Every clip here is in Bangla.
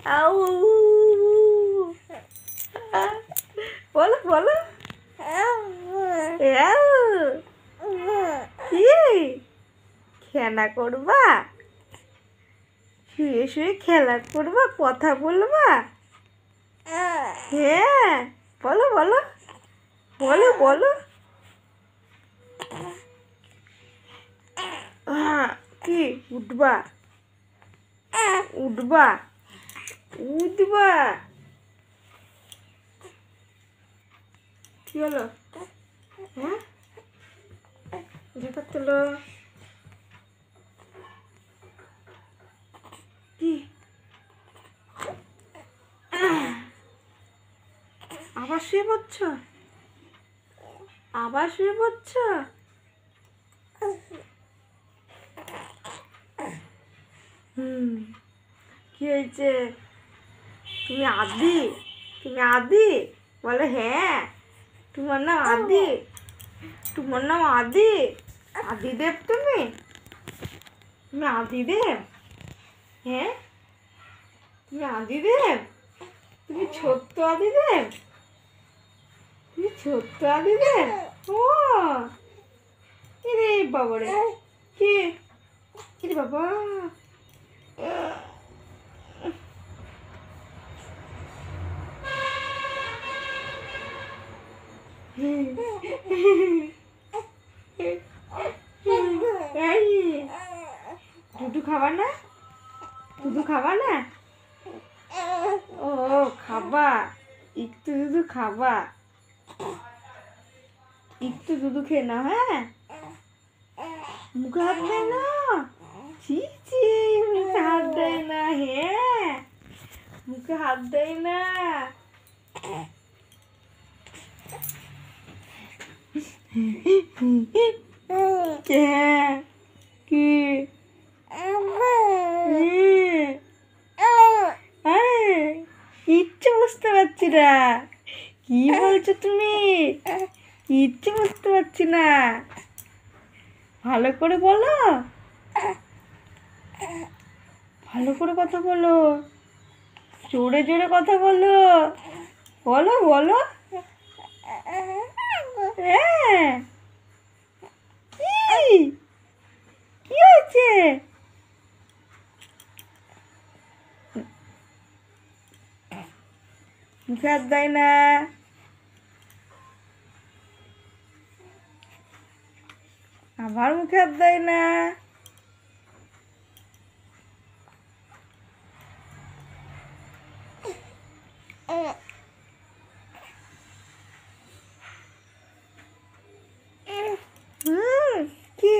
আউ বলো বলো কি খেলা করবা? শুয়ে শুয়ে খেলা করবা, কথা বলবা? হ্যাঁ বলো বলো বলো বলো। কি উঠবা? উঠবা উঠবা? কি হলো? হ্যাঁ ঝাঁকার তোলো। কি আবার শুয়ে পড়ছ? আবার শুয়ে পড়ছ? কি হয়েছে? তুমি আদি? তুমি আদি? বলো হ্যাঁ। তোমার নাম আদি? তোমার নাম আদি? আদিদেব তুমি? তুমি আদিদেব? হ্যাঁ তুমি আদিদেব? তুমি ছোট্ট আদিদেব? তুমি ছোট্ট আদিদেব? ও রে বাবা রে। কি রে বাবা? দুধু খাবা না? দুধু খাবা না? ও খাবা, একটু দুধু খাবা, একটু দুধু খেয়ে নাও। হ্যাঁ মুখে হাত দেয় না? ছি ছি, মুখে হাত দেয় না। হ্যাঁ মুখে হাত দেয় না। হ্যাঁ কি কিচ্ছু বুঝতে পারছি না। কি বলছো তুমি? কিচ্ছু বুঝতে পারছি না। ভালো করে বলো, ভালো করে কথা বলো, জোরে জোরে কথা বলো, বলো বলো। হ্যাঁ কি কি হয়েছে? মুখে হাত দেয় না। আবার মুখে হাত দেয় না। কি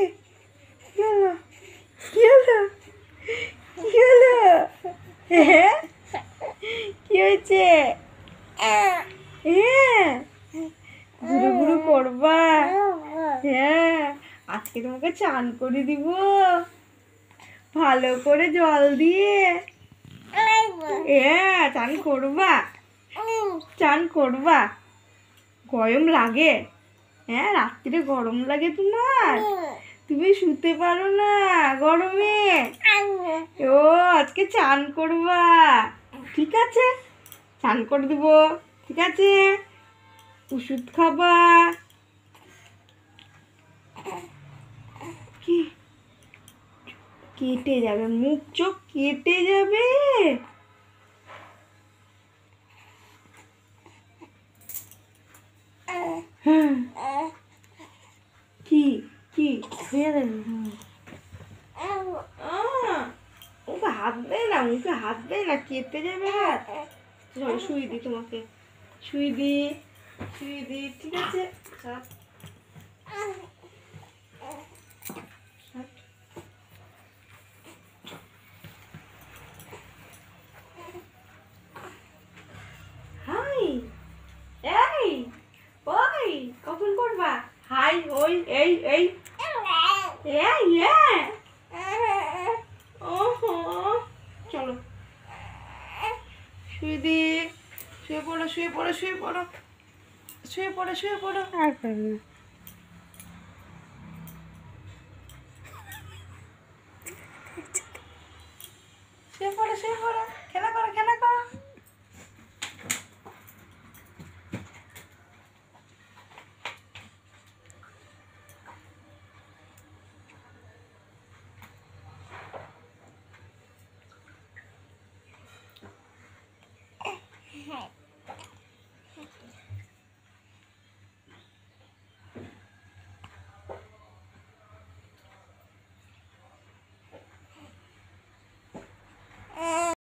কি হলো? কি হলো? কি হলো? হ্যাঁ কি হয়েছে? হ্যাঁ ঘুরু ঘুরু করবা? হ্যাঁ আজকে তোমাকে চান করে দিব ভালো করে জল দিয়ে। হ্যাঁ চান করবা? চান করবা? গরম লাগে? হ্যাঁ রাত্রিরে গরম লাগে তোমার? তুমি শুতে পারো না গরমে? ও আজকে চান করবা? ঠিক আছে চান করে দিব। ঠিক আছে ওষুধ খাবা। কি কেটে যাবে, মুখ চোখ কেটে যাবে। কি কি হয়ে যাবে? মুখে হাত দেয় না, মুখে হাত দেয় না, কেটে যাবে হাত। চলো শুই দি তোমাকে, শুই দি, শুই দি। ঠিক আছে হাই এই ওই কখন করবা? হাই ওই এই এই ওহো চলো শুয়ে দি। শুয়ে পড়ো শুয়ে পড়ো শুয়ে পড়ো শুয়ে পড়ো শুয়ে পড়ো। আর পারবে না। শুয়ে পড়ো। শুয়ে পড়ো, খেলা করো, খেলা করো।